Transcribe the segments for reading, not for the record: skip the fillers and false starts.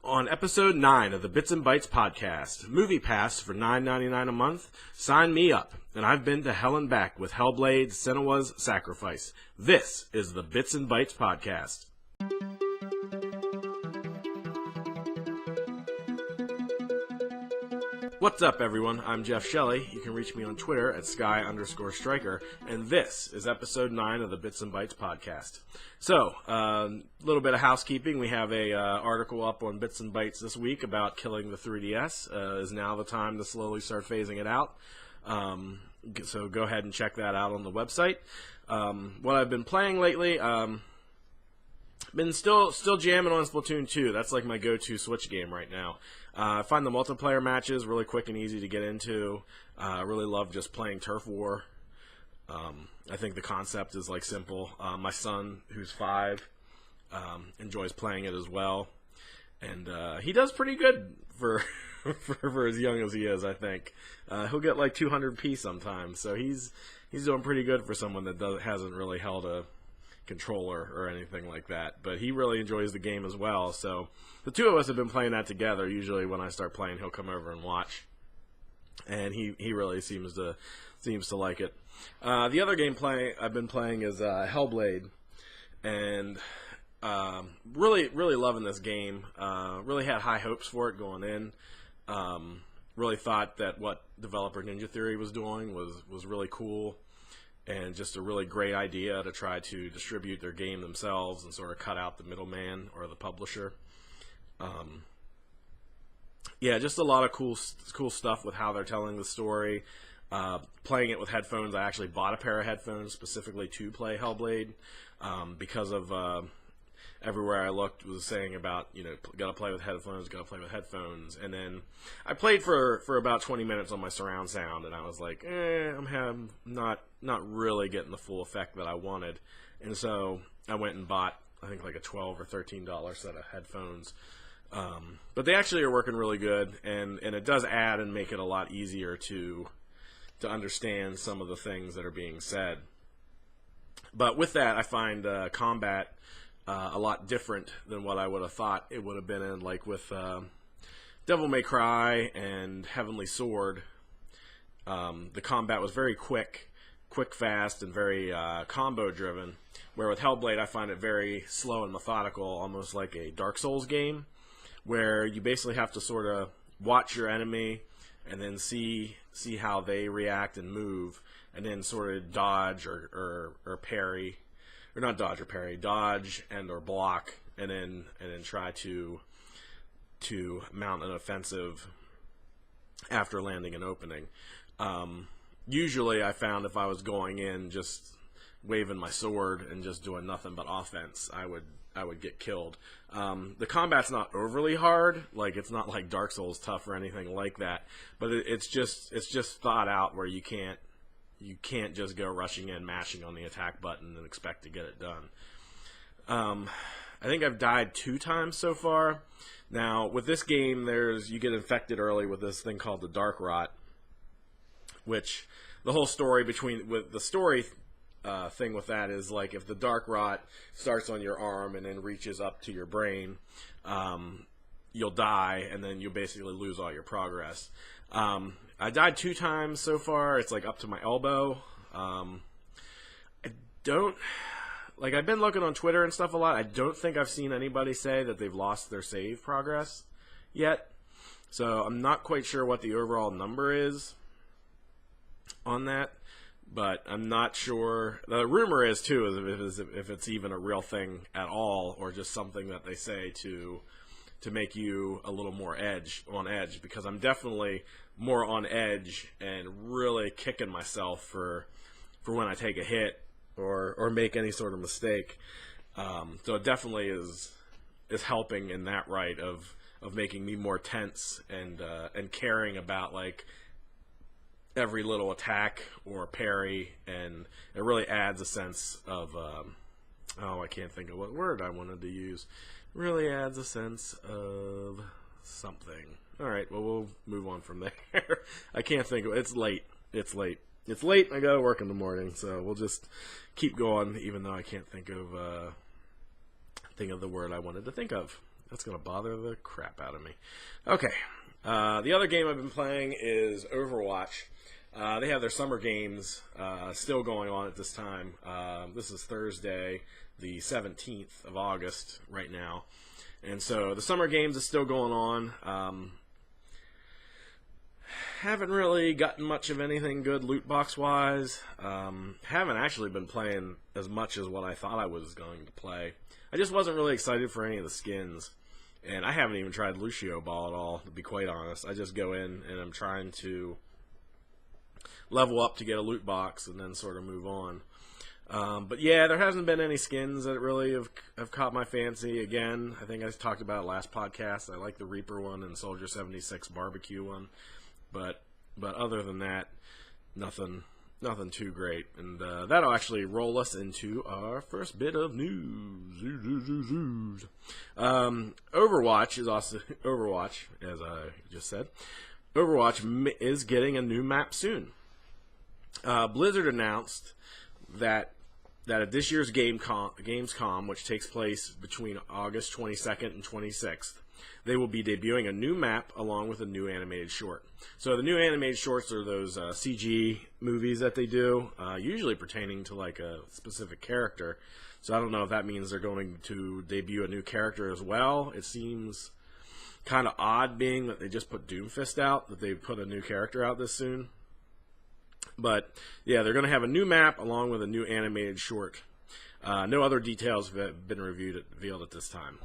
On episode 9 of the Bits and Bytes podcast, movipass for $9.99 a month. Sign me up, and I've been to hell and back with Hellblade, Senua's Sacrifice. This is the Bits and Bytes podcast. What's up, everyone? I'm Jeff Shelley. You can reach me on Twitter at Sky_Striker, and this is episode 9 of the Bits and Bytes podcast. So, a little bit of housekeeping. We have a article up on Bits and Bytes this week about killing the 3DS. Is now the time to slowly start phasing it out. So go ahead and check that out on the website. What I've been playing lately, been still jamming on Splatoon 2. That's like my go-to Switch game right now. I find the multiplayer matches really quick and easy to get into. I really love just playing Turf War. I think the concept is like simple. My son, who's 5, enjoys playing it as well, and he does pretty good for for as young as he is. I think he'll get like 200p sometimes, so he's doing pretty good for someone that hasn't really held a controller or anything like that, but he really enjoys the game as well. So the two of us have been playing that together. Usually when I start playing, he'll come over and watch, and he really seems to like it. The other game I've been playing is Hellblade, and really loving this game. Really had high hopes for it going in. Really thought that what developer Ninja Theory was doing was really cool, and just a really great idea to try to distribute their game themselves and sort of cut out the middleman or the publisher. Yeah, just a lot of cool stuff with how they're telling the story. Playing it with headphones, I actually bought a pair of headphones specifically to play Hellblade, because of everywhere I looked was saying about, gotta play with headphones, and then I played for about 20 minutes on my surround sound, and I was like, I'm not really getting the full effect that I wanted, and so I went and bought, I think, like a $12 or $13 set of headphones, but they actually are working really good, and it does add and make it a lot easier to understand some of the things that are being said. But with that, I find combat a lot different than what I would have thought it would have been in, like with Devil May Cry and Heavenly Sword. The combat was very quick, fast, and very combo driven, where with Hellblade I find it very slow and methodical, almost like a Dark Souls game, where you basically have to sort of watch your enemy and then see how they react and move, and then sort of dodge or parry, or not dodge or parry, dodge and or block, and then try to mount an offensive after landing an opening. Usually I found if I was going in just waving my sword and just doing nothing but offense, I would get killed. The combat's not overly hard, like it's not like Dark Souls tough or anything like that, but it's just thought out where you can't just go rushing in, mashing on the attack button and expect to get it done. I think I've died 2 times so far. Now with this game, you get infected early with this thing called the Dark Rot, which the whole story thing with that is, like, if the Dark Rot starts on your arm and then reaches up to your brain, you'll die, and then you'll basically lose all your progress. I died 2 times so far. It's like up to my elbow. I've been looking on Twitter and stuff a lot. I don't think I've seen anybody say that they've lost their save progress yet, so I'm not quite sure what the overall number is on that. But I'm not sure. The rumor is, too, if it's even a real thing at all, or just something that they say to make you a little more on edge, because I'm definitely more on edge and really kicking myself for when I take a hit or make any sort of mistake. So it definitely is helping in that right of making me more tense and caring about, like, every little attack or parry, and it really adds a sense of I can't think of what word I wanted to use. Really adds a sense of something. Alright, well, we'll move on from there. I can't think of it. It's late. I gotta work in the morning, so we'll just keep going, even though I can't think of the word I wanted to think of. That's going to bother the crap out of me. Okay. The other game I've been playing is Overwatch. They have their summer games still going on at this time. This is Thursday, the 17th of August right now. And so the summer games is still going on. Haven't really gotten much of anything good loot box wise. Haven't actually been playing as much as what I thought I was going to play. I just wasn't really excited for any of the skins. And I haven't even tried Lucio Ball at all, to be quite honest. I just go in and I'm trying to level up to get a loot box and then sort of move on. But yeah, there hasn't been any skins that really have caught my fancy. Again, I think I talked about it last podcast. I like the Reaper one and Soldier 76 barbecue one. But other than that, nothing too great. And that'll actually roll us into our first bit of news. Overwatch is also Overwatch, as I just said. Overwatch is getting a new map soon. Blizzard announced that at this year's Gamescom, which takes place between August 22nd and 26th, they will be debuting a new map along with a new animated short. So the new animated shorts are those CG movies that they do, usually pertaining to like a specific character. So I don't know if that means they're going to debut a new character as well. It seems kind of odd being that they just put Doomfist out, that they put a new character out this soon. But yeah, they're going to have a new map along with a new animated short. No other details have been revealed at this time.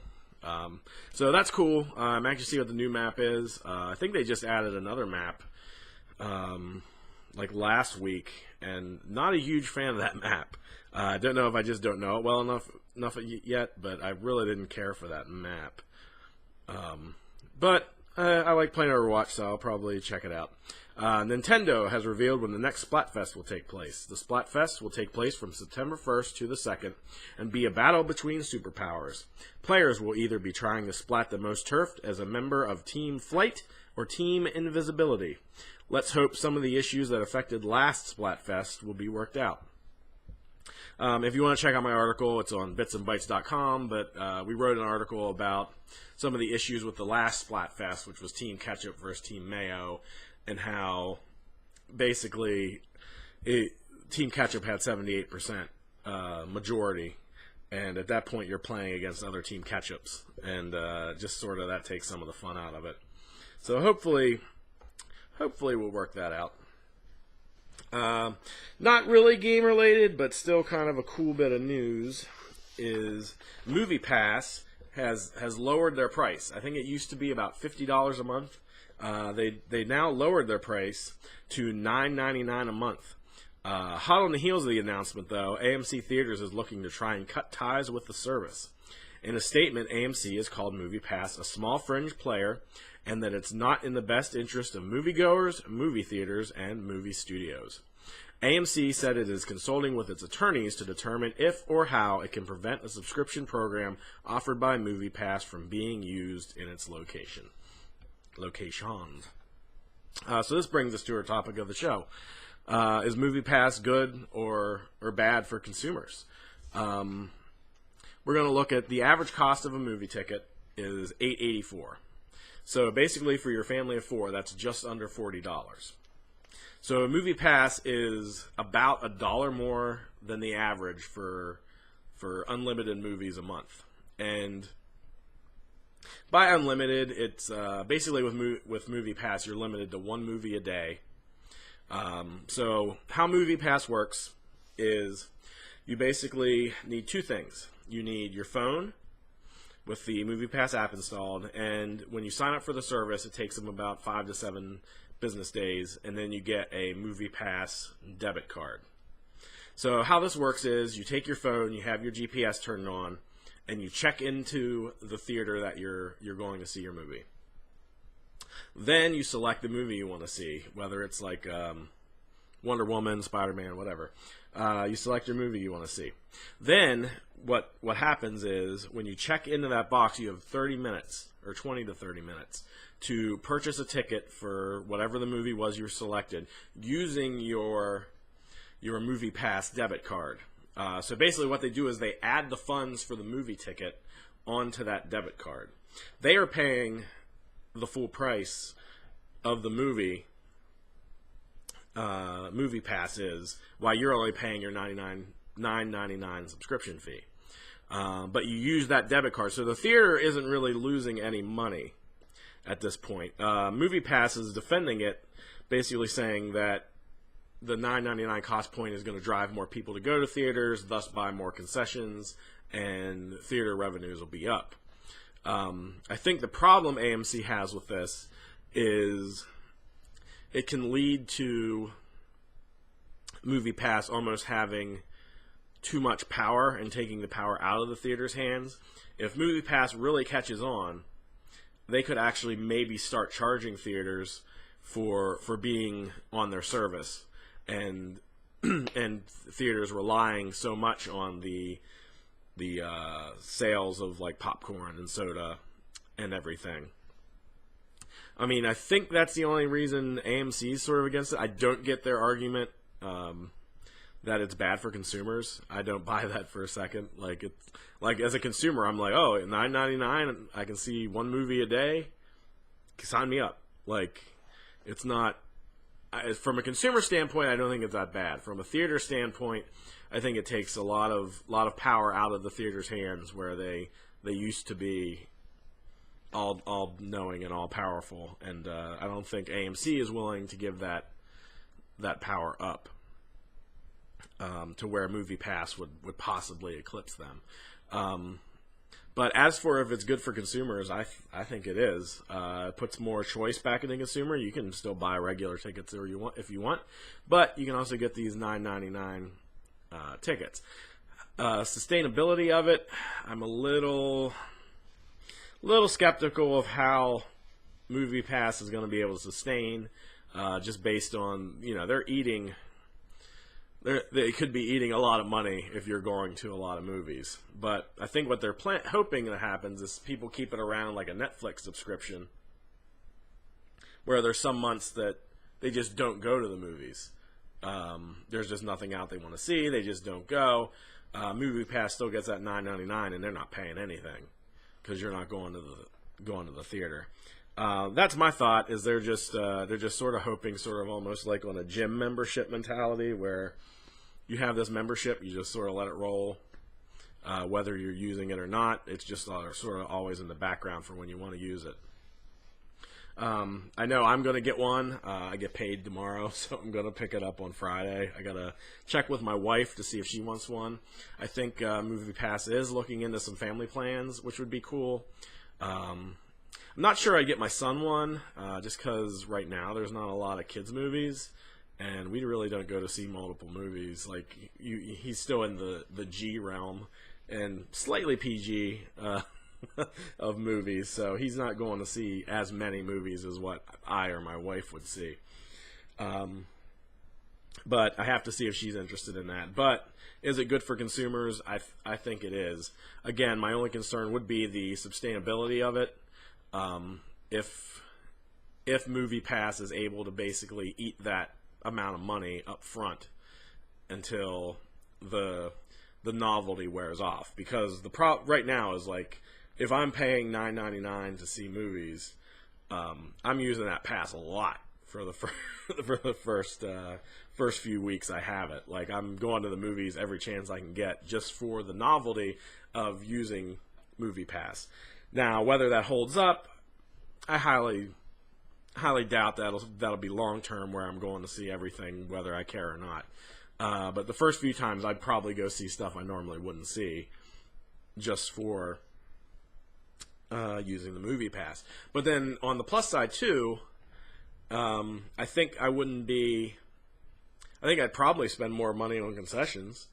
So that's cool. I'm anxious to see what the new map is. I think they just added another map like last week, and not a huge fan of that map. I don't know if I just don't know it well enough yet, but I really didn't care for that map. But I like playing Overwatch, so I'll probably check it out. Nintendo has revealed when the next Splatfest will take place. The Splatfest will take place from September 1st to the 2nd and be a battle between superpowers. Players will either be trying to splat the most turf as a member of Team Flight or Team Invisibility. Let's hope some of the issues that affected last Splatfest will be worked out. If you want to check out my article, it's on BytsnBites.com, but we wrote an article about some of the issues with the last Splatfest, which was Team Ketchup versus Team Mayo, and how basically Team Ketchup had 78% majority, and at that point you're playing against other Team Ketchups, and just sort of that takes some of the fun out of it. So hopefully we'll work that out. Not really game related, but still kind of a cool bit of news is movipass has lowered their price. I think it used to be about $50 a month. They now lowered their price to $9.99 a month. Hot on the heels of the announcement, though, AMC Theaters is looking to try and cut ties with the service. In a statement, AMC has called movipass a small fringe player and that it's not in the best interest of moviegoers, movie theaters, and movie studios. AMC said it is consulting with its attorneys to determine if or how it can prevent a subscription program offered by movipass from being used in its locations. So this brings us to our topic of the show. Is movipass good or bad for consumers? We're going to look at the average cost of a movie ticket is $8.84. So basically for your family of four, that's just under $40. So movipass is about $1 more than the average for unlimited movies a month. And by unlimited, it's basically with movipass, you're limited to one movie a day. So how movipass works is you basically need two things. You need your phone with the movipass app installed, and when you sign up for the service, it takes them about 5 to 7 business days, and then you get a movipass debit card. So how this works is you take your phone, you have your GPS turned on, and you check into the theater that you're going to see your movie. Then you select the movie you want to see, whether it's like Wonder Woman, Spider-Man, whatever. You select your movie you want to see. Then what happens is when you check into that box, you have 30 minutes or 20 to 30 minutes to purchase a ticket for whatever the movie was you selected using your movipass debit card. So basically what they do is they add the funds for the movie ticket onto that debit card. they are paying the full price of the movie pass is, while you're only paying your $9.99 subscription fee. But you use that debit card, so the theater isn't really losing any money at this point. MoviePass is defending it, basically saying that the $9.99 cost point is going to drive more people to go to theaters, thus buy more concessions, and theater revenues will be up. I think the problem AMC has with this is it can lead to MoviePass almost having too much power and taking the power out of the theater's hands. If MoviePass really catches on, they could actually maybe start charging theaters for being on their service, and and theaters relying so much on the sales of like popcorn and soda and everything. I mean, I think that's the only reason AMC is sort of against it. I don't get their argument that it's bad for consumers. I don't buy that for a second. Like, it's like, as a consumer, I'm like, oh, at $9.99, I can see one movie a day. Sign me up. Like, it's not. From a consumer standpoint, I don't think it's that bad. From a theater standpoint, I think it takes a lot of power out of the theater's hands, where they used to be all knowing and all powerful, and I don't think AMC is willing to give that power up to where MoviePass would possibly eclipse them. But as for if it's good for consumers, I think it is. It puts more choice back in the consumer. You can still buy regular tickets if you want, but you can also get these $9.99 tickets. Sustainability of it, I'm a little skeptical of how MoviePass is going to be able to sustain, just based on, they could be eating a lot of money if you're going to a lot of movies. But I think what they're hoping that happens is people keep it around like a Netflix subscription, where there's some months that they just don't go to the movies. There's just nothing out they want to see. They just don't go. MoviePass still gets that $9.99, and they're not paying anything because you're not going to the theater. That's my thought. Is they're just sort of hoping, sort of almost like on a gym membership mentality, where you have this membership, you just sort of let it roll, whether you're using it or not. It's just sort of always in the background for when you want to use it. I know I'm going to get one. I get paid tomorrow, so I'm going to pick it up on Friday. I got to check with my wife to see if she wants one. I think MoviePass is looking into some family plans, which would be cool. I'm not sure I'd get my son one, just because right now there's not a lot of kids' movies, and we really don't go to see multiple movies. Like, he's still in the G realm and slightly PG of movies, so he's not going to see as many movies as what I or my wife would see. But I have to see if she's interested in that. But is it good for consumers? I think it is. Again, my only concern would be the sustainability of it. If MoviePass is able to basically eat that amount of money up front until the novelty wears off, because right now is like, if I'm paying $9.99 to see movies, I'm using that pass a lot for the first few weeks I have it. Like, I'm going to the movies every chance I can get just for the novelty of using MoviePass. Now, whether that holds up, I highly doubt that'll be long term, where I'm going to see everything whether I care or not. But the first few times, I'd probably go see stuff I normally wouldn't see, just for using the MoviePass. But then on the plus side too, I think I'd probably spend more money on concessions,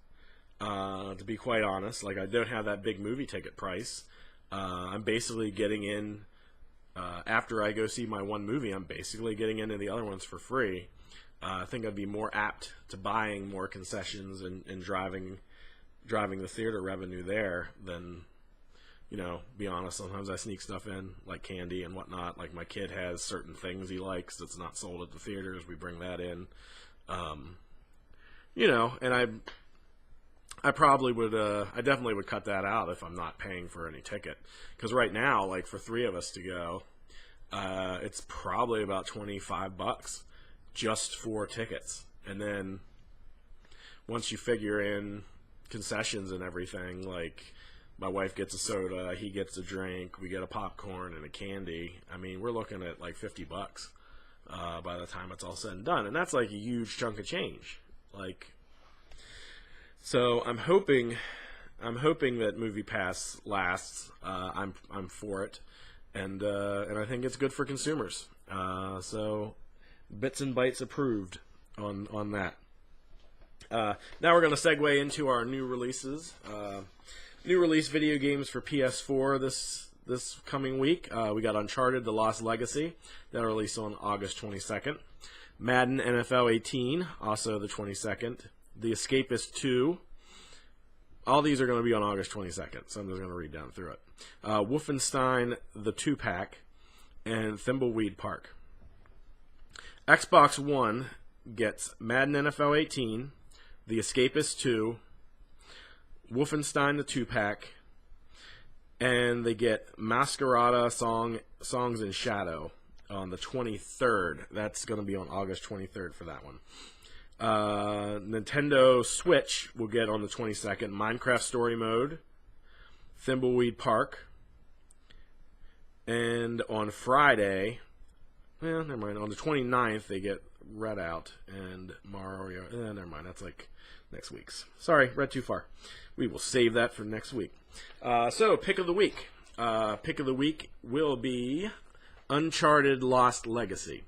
to be quite honest. Like, I don't have that big movie ticket price. I'm basically getting in, after I go see my one movie, I'm basically getting into the other ones for free. I think I'd be more apt to buying more concessions and driving the theater revenue there than, be honest, sometimes I sneak stuff in, like candy and whatnot. Like, my kid has certain things he likes that's not sold at the theaters. We bring that in. And I probably would. I definitely would cut that out if I'm not paying for any ticket. Because right now, like for 3 of us to go, it's probably about $25 just for tickets. And then once you figure in concessions and everything, like my wife gets a soda, he gets a drink, we get a popcorn and a candy. I mean, we're looking at like $50 by the time it's all said and done, and that's like a huge chunk of change. Like, so I'm hoping that movipass lasts. I'm for it, and I think it's good for consumers. So Bits and Bytes approved on that. Now we're going to segue into our new releases. New release video games for PS4 this coming week. We got Uncharted: The Lost Legacy. That'll release on August 22nd. Madden NFL 18, also the 22nd. The Escapist 2. All these are going to be on August 22nd, so I'm just going to read down through it. Wolfenstein: The 2-Pack, and Thimbleweed Park. Xbox One gets Madden NFL 18, The Escapist 2, Wolfenstein: The 2-Pack, and they get Masquerada Songs in Shadow on the 23rd. That's going to be on August 23rd for that one. Nintendo Switch will get on the 22nd Minecraft Story Mode, Thimbleweed Park, and on Friday, well, never mind, on the 29th they get Redout and Mario. Never mind, that's like next week's. Sorry, read too far. We will save that for next week. So, pick of the week. Pick of the week will be Uncharted: Lost Legacy.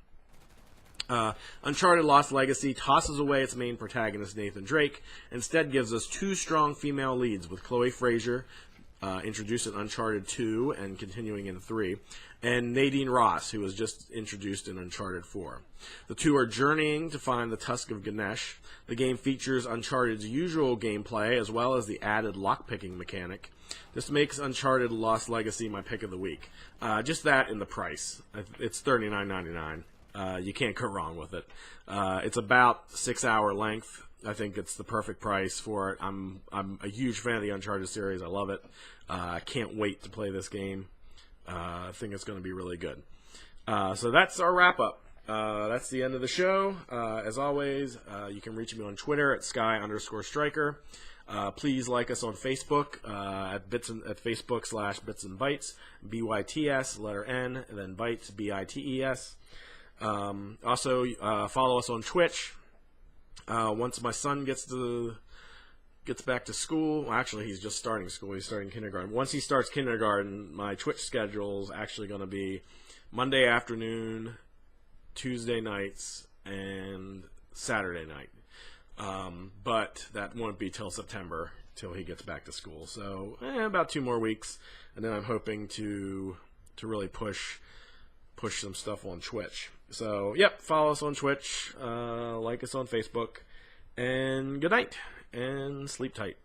Uncharted: Lost Legacy tosses away its main protagonist, Nathan Drake, instead gives us 2 strong female leads with Chloe Frazer, introduced in Uncharted 2 and continuing in 3, and Nadine Ross, who was just introduced in Uncharted 4. The 2 are journeying to find the Tusk of Ganesh. The game features Uncharted's usual gameplay as well as the added lockpicking mechanic. This makes Uncharted: Lost Legacy my pick of the week. Just that and the price. It's $39.99. You can't go wrong with it. It's about 6-hour length. I think it's the perfect price for it. I'm a huge fan of the Uncharted series. I love it. I can't wait to play this game. I think it's going to be really good. So that's our wrap-up. That's the end of the show. As always, you can reach me on Twitter at Sky_Striker. Please like us on Facebook at Facebook/BytsnBites, BYTS, letter N, and then Bites, BITES. Also, follow us on Twitch. Once my son gets back to school, well, actually he's just starting school. He's starting kindergarten. Once he starts kindergarten, my Twitch schedule is actually going to be Monday afternoon, Tuesday nights, and Saturday night. But that won't be till September, till he gets back to school. So about 2 more weeks, and then I'm hoping to really push some stuff on Twitch. So, yep, follow us on Twitch, like us on Facebook, and good night, and sleep tight.